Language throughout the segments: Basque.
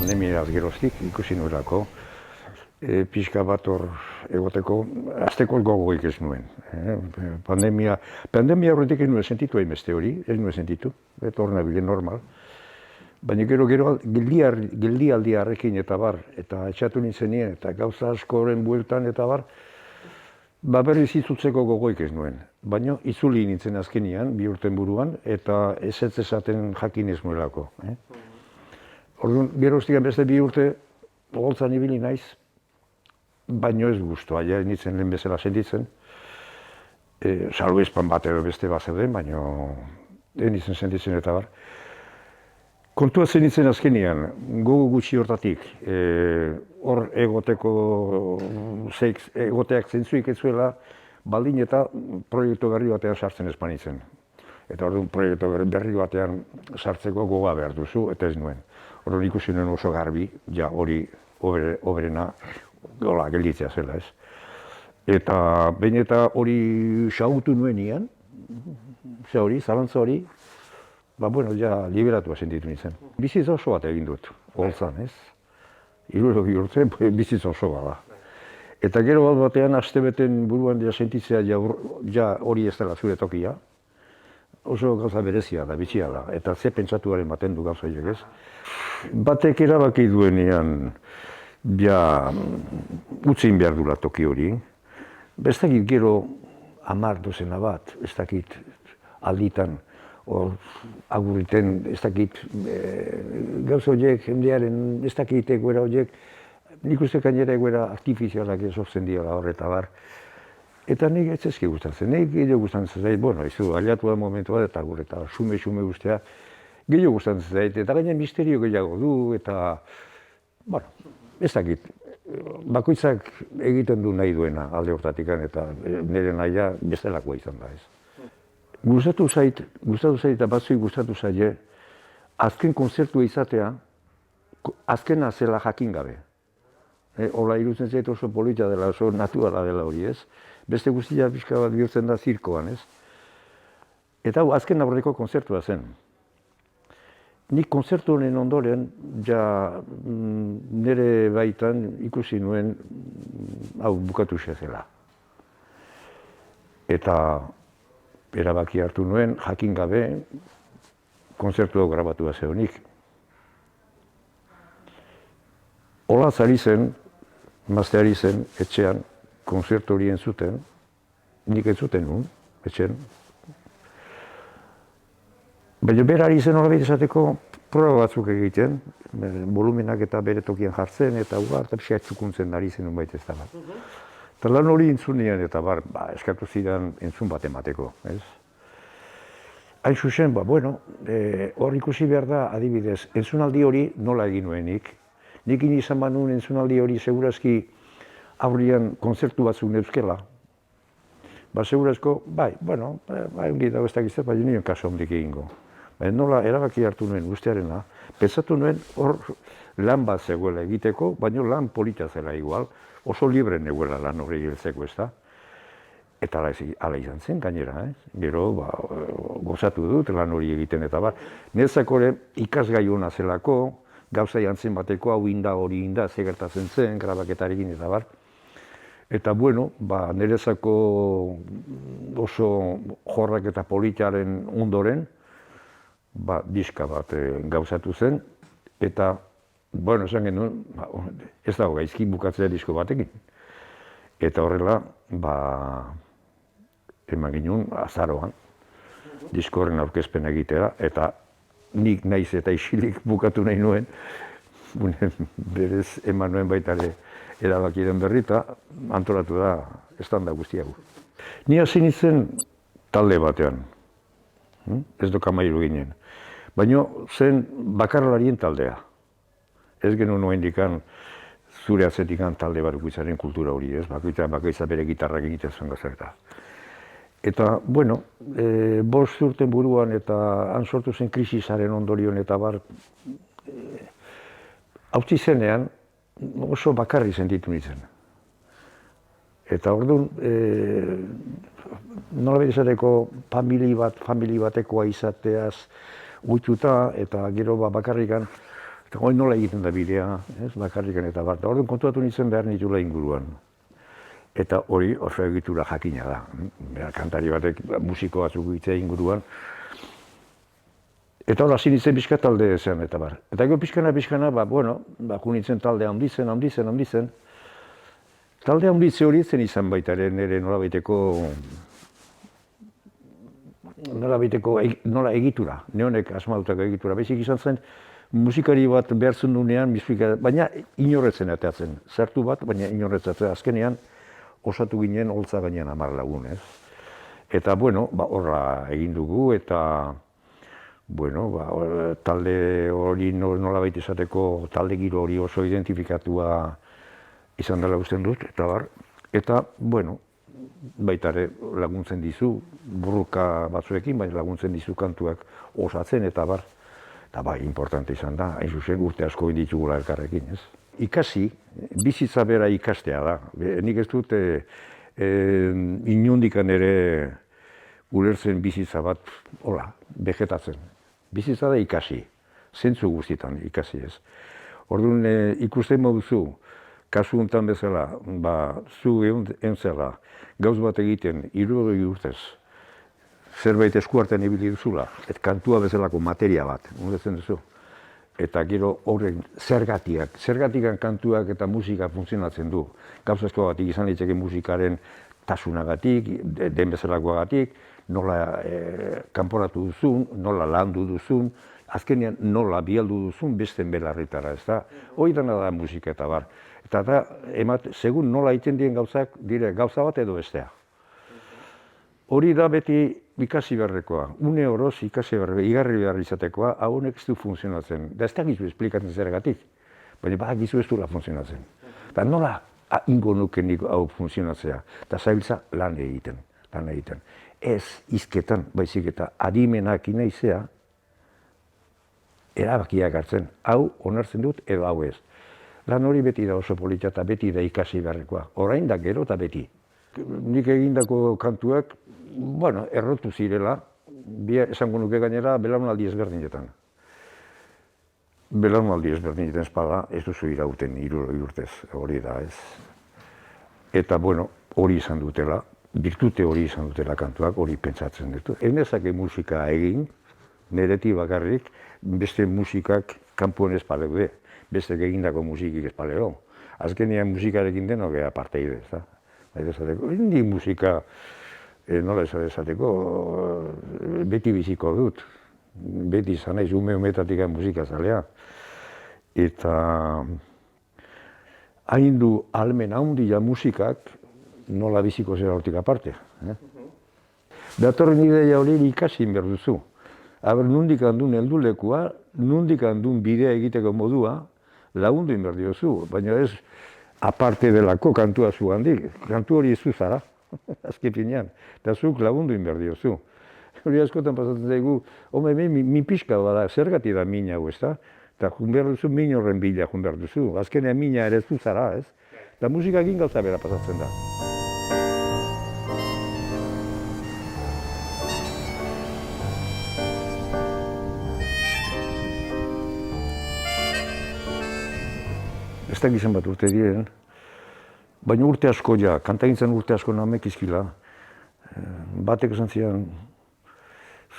pandemiaz geroztik ikusi nuelako, pixka bat hor egoteko, azteko gogoik ez nuen. Pandemia horretik ez nuen sentitu hainbeste hori, ez nuen sentitu, eta hor nabilen normal. Baina gero geldialdi harrekin eta bar, eta etxatu nintzenien, eta gauza askoren bueltan eta bar, berriz itzultzeko gogoik ez nuen. Baina itzuli nintzen azkenian, 2 urten buruan, eta ez esaten jakin ez nuelako. Orduan, geroztik beste 2 urte, oholtzan ibili naiz, baino ez guztua, ja nintzen lehen bezala sentitzen. Salbuespan bat edo beste bat zeuden, baino ez nintzen sentitzen eta bar. Kontua zen nintzen azkenean, gogo gutxi hortatik, hor egoteak zentzuik ez zuela, baldin eta proiektu berri batean sartzen ez banitzen. Eta orduan proiektu berri batean sartzeko gogoa behar duzu, eta ez nuen. Orduan ikusi nuen oso garbi, ja hori hoberena gelditzea zela ez. Eta behin eta hori xautu nuenian, zalantza hori, ja liberatua sentitu nintzen. Bizitza oso bat egin dut, holtzan ez. 60 urte bizitza oso bat da. Eta gero bat batean, astebeten buruan sentitzea ja hori ez dela zure tokia. Oso gauza berezia da, bitxia da, eta ze pentsatuaren baten du gauza horiek ez. Batek erabaki duenean, utzin behar dula toki hori. Ez dakit gero 10 dozena bat, ez dakit alditan, agurriten, ez dakit gauza horiek, jendearen, ez dakit egoera horiek, nik uste gainera egoera artifizialak sortzen dira horreta bar. Eta nik ez ezki gustatzen, nik gehiago gustatzen zait, aliatu da momentu bat eta agurreta, xume guztia, gehiago gustatzen zait, eta gainen misterio gehiago du, eta, ez dakit, bakoitzak egiten du nahi duena alde hortatik, eta nire nahia bestelakoa izan da ez. Gustatu zait eta batzuei gustatu zaie, azken kontzertua izatea, azkena zela jakin gabe. Hola irutzen zait oso polita dela, oso naturala dela hori ez. Beste guztia pixka bat bihurtzen da zirkoan ez. Eta azken aurreko kontzertua zen. Nik kontzertu honen ondoren, nire baitan ikusi nuen, hau bukatu zela. Eta erabaki hartu nuen, jakin gabe, kontzertu hau grabatua zegoenik. Olaz ari zen, emazte ari zen, etxean, kontzertu hori entzuten, nik entzuten nun, etxean. Baina bera ari zen horabait esateko proba batzuk egiten, volumenak eta bere tokian jartzen, eta pixka txukuntzen ari zen unbait ez da bat. Eta lan hori entzunean eta eskatu zidan entzun bat emateko, ez? Hain zuzen, hor ikusi behar da, adibidez, entzunaldi hori nola egin nuenik. Nik izan banuen entzunaldi hori segurazki aurrian kontzertu batzuk neuzkela. Segurazko, ongi dago ez dakiz, baina nion kaso hondik egingo. Nola erabaki hartu nuen guztiarena, pentsatu nuen hor lan bat zegoela egiteko, baina lan polita zela igual, oso libre neguela lan hori hiltzeko ez da. Eta ala izan zen gainera, gero gozatu dut lan hori egiten eta bar. Niretzako ikasgai hona zelako, gauza jantzen bateko hau inda hori inda, ze gertatzen zen, grabaketarekin eta bar. Eta niretzako oso jorrak eta politaren ondoren, diska bat gauzatu zen, eta esan genuen, ez dago gaizki bukatzea disko batekin. Eta horrela, eman ginen azaroan, disko horren aurkezpen egitea, eta nik naiz eta isilik bukatu nahi nuen, berez eman nuen baita erabakiren berri, eta antolatu da estanda guztiago. Ni hasi nintzen talde batean, ez dokamairu ginen, baina zen bakarlarien taldea. Ez genuen noendikan zure atzetikan talde bat guitzaren kultura hori, ez? Bakoitza bere gitarrak egiten zuen gazareta. Eta, 5 urten buruan eta han sortu zen krisisaren ondorion eta hautsi zenean oso bakarri sentitu nintzen. Eta orduan, nolabait esateko famili batekoa izateaz gutxuta eta gero bakarrikan Eta hori nola egiten da bidea, ez, bakarrikan eta bat. Orduan kontuatu nintzen behar nitula inguruan. Eta hori oso egitura jakina da. Kantari batek musiko batzuk egitea inguruan. Eta hori hasi nintzen pixka talde zen eta bar. Eta gero pixkana, jo nintzen talde handitzen. Talde handitze hori zen izan baita ere nire nola egitura, neonek asmatutako egitura. Baizik izan zen musikari bat behar zen duenean, baina inorretzen ateatzen. Zertu bat, baina inorretzatzen. Azkenean osatu ginen holtza gainean 10 lagun, ez? Eta, horra egin dugu eta talde hori nolabait esateko talde giro hori oso identifikatua izan dela usten dut, eta, baita ere laguntzen dizu, burruka batzuekin, baina laguntzen dizu kantuak osatzen, eta importante izan da, hain zuzen urte asko ditugula elkarrekin, ez? Ikasi, bizitza bera ikastea da. Nik ez dut inondikan ere ulertzen bizitza bat, vegetatzen. Bizitza da ikasi, zentzu guztietan ikasi ez. Orduan ikusten moduzu, kasu honetan bezala, zu zela, gauz bat egiten 60 urtez, zerbait eskuartean ibili duzula, eta kantua bezalako materia bat, ulertzen duzu. Eta gero horrek zergatikan kantuak eta musika funtzionatzen du. Gauza askogatik izan litzake musikaren tasunagatik, den bezalakoagatik, nola kanporatu duzun, nola landu duzun, azkenean nola bialdu duzun besten belarritara, ez da? Hoi dena da musika eta bar. Eta da, segun nola egiten dien gauzak, dire gauza bat edo bestea. Hori da beti ikasi beharrekoa, une oroz ikasi beharrekoa, igarri behar izatekoa, hau honek ez du funtzionatzen. Da ez da gizu esplikatzen zergatik, baina gizu ez duela funtzionatzen. Eta nola ingo nuke nik hau funtzionatzea, eta zabiltza lan egiten. Ez hizketan, baizik eta adimenak inaizea, erabakiak hartzen, hau onartzen dut edo hau ez. Lan hori beti da oso polita eta beti da ikasi beharrekoa, orain da gero eta beti. Nik egindako kantuak, errotu zirela, esango nuke gainera, belaunaldi ezberdinetan. Belaunaldi ezberdinetan espada, ez duzu irauten 60 urtez, hori da ez. Eta, hori izan dutela, birtute hori izan dutela kantuak, hori pentsatzen dut. Ez nezake musika egin, nereti bakarrik, beste musikak kanpoan ez paleude, beste egindako musikik ez paleo. Azkenean musikarekin denok aparteide, ez da? Indi musika, nola esateko, beti biziko dut. Beti izan naiz ume-umetatik musika zalea. Eta hain du almen handia musikak nola biziko zera hortik aparte. Datorren ideia hori ikasi behar duzu. Aber, nondik handun heldulekua, nondik handun bidea egiteko modua, lagundu behar diozu, baina ez aparte delako kantua zu handik. Kantu hori zu zara, azkepinean, eta zuk lagundu behar diozu. Hori askotan pasatzen zaigu, min pixka bada, zergatik da min hau, ez da? Eta jun behar duzu, min horren bila jun behar duzu. Azkenean mina ere zu zara, ez? Eta musikakin gauza bera pasatzen da. Ez da gizan bat urte diren, baina urte asko ja, kantagintzen urte asko namek izkila. Batek esan zian,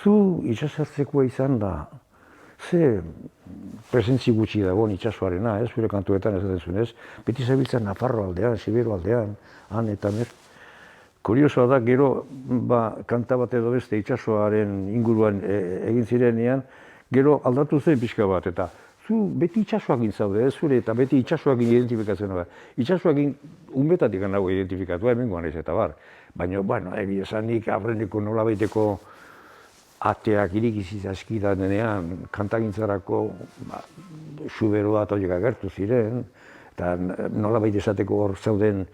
zu itxasartzekoa izan da, ze presentzi gutxi dagoen itxasoarena, zure kantuetan esaten zuen ez, beti zabiltzan Nafarro aldean, Sibero aldean, han eta mer. Kuriosoa da, gero kanta bat edo beste itxasoaren inguruan egin zirenean, gero aldatu zen pixka bat, eta zu beti itxasoakin zaude, zure eta beti itxasoakin identifikatzen da. Itxasoakin unbetatik nago identifikatu, hemengoan ez eta bar. Baina, egia esanik, aurreneko nolabaiteko ateak irikiziz askida denean, kantagintzarako Suberoa eta horiek agertu ziren, eta nolabait esateko hor zauden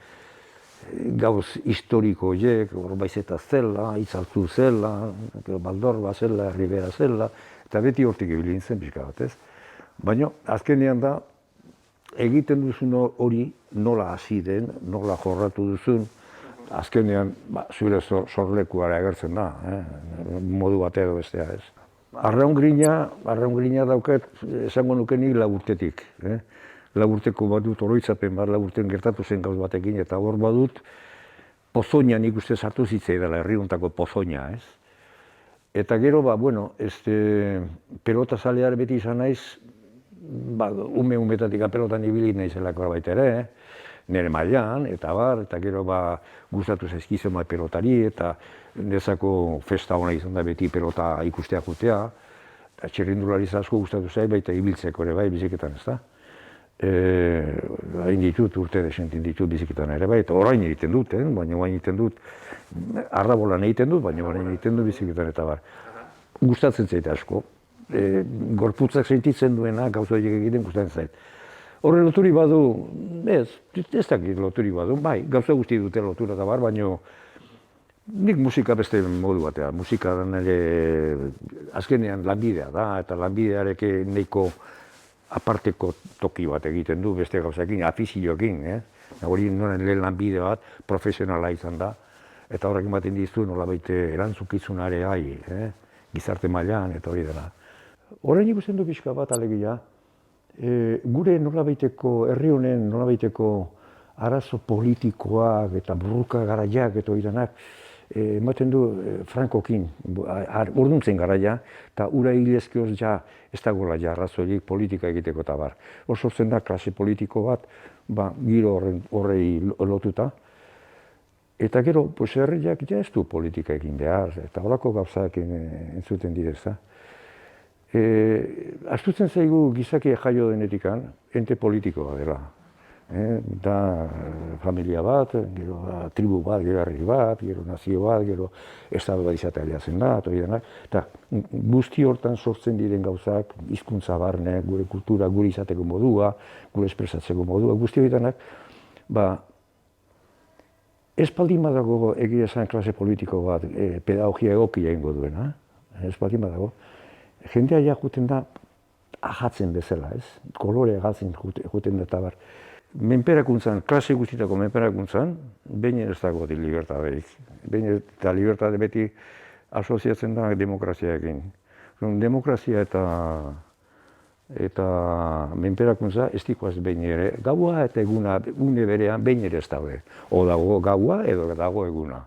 gauz historiko horiek, hor Baizeta zela, Itzaltzu zela, Baldorba zela, Ribera zela, eta beti hortik ibili nintzen pixka bat, ez? Baina, azkenean da, egiten duzun hori nola hasi den, nola jorratu duzun, azkenean zure sorlekuara agertzen da, modu bat edo bestea ez. arraun grina daukat, esango nukenik 4 urtetik. Lau urteko badut oroitzapen bat, 4 urtean gertatu zen gauz batekin, eta hor badut pozoina nik uste sartu zitzai dela, herri hontako pozoina, ez? Eta gero, pelota zalear beti izan naiz, umetatik pelotan ibili naizelako baita ere, nire mailan, eta gero gustatu zaizkizen pelotari, eta nezako festa hona izan da beti pelota ikusteak jutea, eta txirrindulariz asko gustatu zait, baita ibiltzeko ere bai, biziketan ez da. Hain ditut, urte desentin ditut biziketan ere bai, eta orain egiten dut, baina orain egiten dut, arrabolan egiten dut, baina orain egiten dut biziketan eta bar. Gustatzen zait asko, gorputzak sentitzen duena, gauza horiek egiten gustatzen zait. Horre loturi badu, ez dakit loturi badu, bai, gauza guzti dute lotura eta bar, baina nik musika beste modu batea, musika da nire azkenean lanbidea da, eta lanbidearekin nahiko aparteko toki bat egiten du beste gauzakin, afizioekin, hori noren lehen lanbide bat, profesionala izan da, eta horrekin baten dizu nolabait erantzukizunare gizarte mailan eta hori dela. Horrein ikusten du pixka bat alegia, gure nolabaiteko, herri honen nolabaiteko arazo politikoak eta burruka garaiak eta hori denak, ematen du Frankokin, urduntzen garaia, eta ura hilezkioz ja ez dagoela ja arrazoilik politika egiteko eta bar. Hor sortzen da klase politiko bat, giro horrei lotuta. Eta gero, herriak ja ez du politika egin behar, eta horako gauzak entzuten direzta. Astutzen zaigu gizakia jaio denetikan, ente politikoa dela. Da familia bat, gero tribu bat, gero herri bat, gero nazio bat, gero estado bat izatea zen da, eta guzti hortan sortzen diren gauzak, hizkuntza barne, gure kultura, gure izateko modua, gure espresatzeko modua, guzti horitanak, ez baldin badago egia esan klase politiko bat pedagogia egokia egingo duena, ez baldin badago, jendea ja juten da ahatzen bezala, ez? Kolore ahatzen juten da eta bar. Menperakuntzan, klase guztietako menperakuntzan, behin ez dago libertaderik. Behin eta libertade beti asoziatzen da demokraziaekin. Demokrazia eta menperakuntza ez dikoaz behin ere. Gaua eta eguna, une berean behin ere ez daude. O dago gaua edo dago eguna.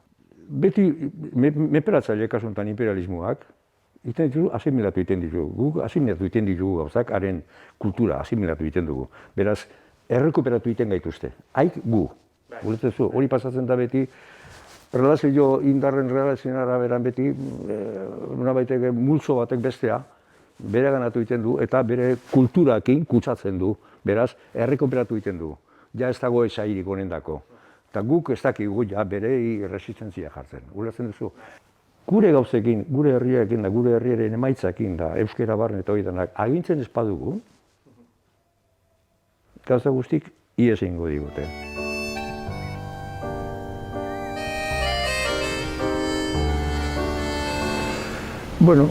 Beti menperatzaile kasuntan imperialismoak, asimilatu egiten ditugu. Asimilatu egiten ditugu gauzak, haren kultura asimilatu egiten dugu. Beraz, errekuperatu egiten gaituzte. Haik gu. Hori pasatzen da beti, indarren relazioen araberan beti, baiteke multzo batek bestea, bere ganatu egiten du, eta bere kulturakin kutsatzen du. Beraz, errekuperatu egiten du. Ja ez dago esairik honendako. Eta guk ez dakigu ja bere resistentzia jartzen. Ulertzen duzu. Gure gauzekin, gure herriarekin da, gure herriaren emaitzakin da, euskera barne eta hori denak, agintzen ez badugu, gauza guztik ihes egingo digute. Bueno,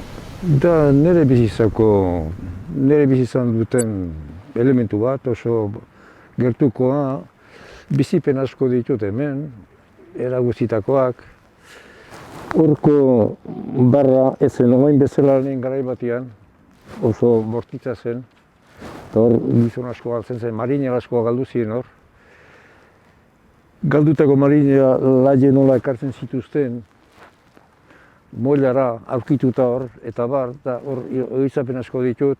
da nire bizitzan duten elementu bat, oso gertukoa, bizipen asko ditut hemen, era guztitakoak. Horko barra ez zen oain bezala lehen garai batean, oso bortitza zen. Eta hor gizon asko galtzen zen, marina asko galdu ziren hor. Galdutako marina laie nola ekartzen zituzten, moilara aurkituta hor, eta bar, hor egizapen asko ditut,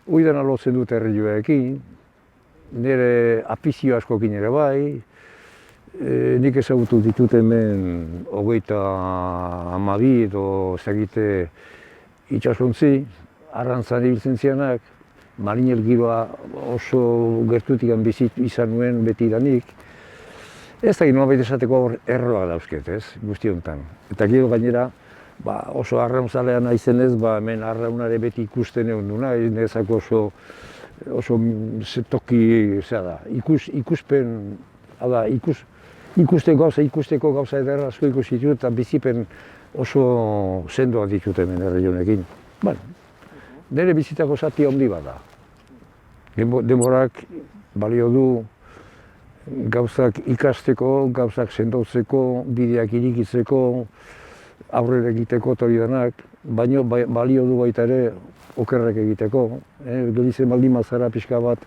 uidan alotzen dut herrioekin, nire apizio askokin ere bai, nik ezagutu ditut hemen 32 edo ezagite itsasontzi, arrantzan ibiltzen zianak, marinel giroa oso gertutik bizi izan nuen beti danik. Ez da nolabait esateko hor erroak dauzket, ez, guzti honetan. Eta gero gainera, oso arraunzalea naizenez, hemen arraunare beti ikusten egon duna, nezako oso toki, ikuspen, ikusteko gauza ederra asko ikusi ditut, eta bizipen oso sendoak ditut hemen herri honekin. Nire bizitako zati handi bat da. Denborak balio du gauzak ikasteko, gauzak sendotzeko, bideak irikitzeko, aurrera egiteko eta hori denak. baina balio du baita ere okerrak egiteko. Gelitzen baldin mazara pixka bat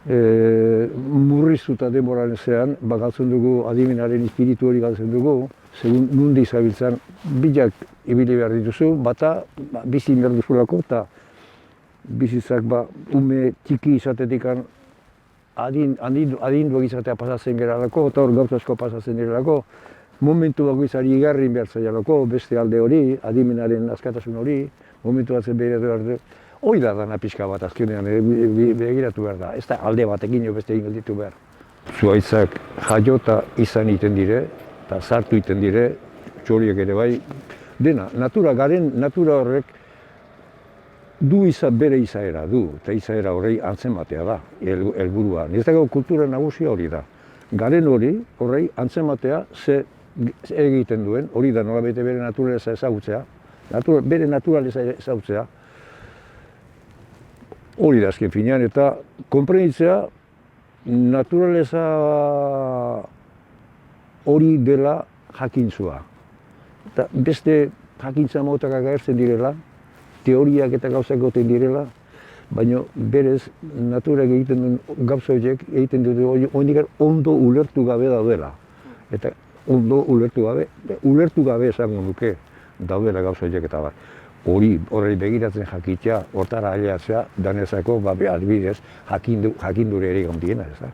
murriztuta denboraren zean, galtzen dugu adimenaren espiritu hori galtzen dugu, segun nundi izabiltzen bilak ibili behar dituzu, bata bizi behar duzulako, eta bizitzak ume txiki izatetik adinduak izatea pasatzen geralako, eta hor gauza asko pasatzen direlako, momentu bakoitzari igarrin behar zailalako, beste alde hori, adimenaren askatasun hori, momentu batzen behar du. Hoi da dana pixka bat azkenean begiratu behar da, ez da alde batekin jo beste egin ditu behar. Zuhaitzak jaiota izan iten dire, eta sartu iten dire, txoriek ere bai, dena, natura horrek bere izaera du, eta izaera horrei antzematea da, helburua. Ez dago kultura nagusia hori da. Garen horrei antzematea ze egiten duen, hori da nolabait bere naturaleza ezagutzea, bere naturaleza ezagutzea, hori da azken finean, eta konprenitzea naturaleza hori dela jakintzua. Eta beste jakintza motak agertzen direla, teoriak eta gauzak goten direla, baina berez naturak egiten duen gauza horiek egiten dute ondo ulertu gabe daudela. Eta ondo ulertu gabe esango nuke daudela gauza horiek eta bat. Horri begiratzen jakitea, hortara aileatzea, danezako, adibidez, jakindure ere gondiena, ez da.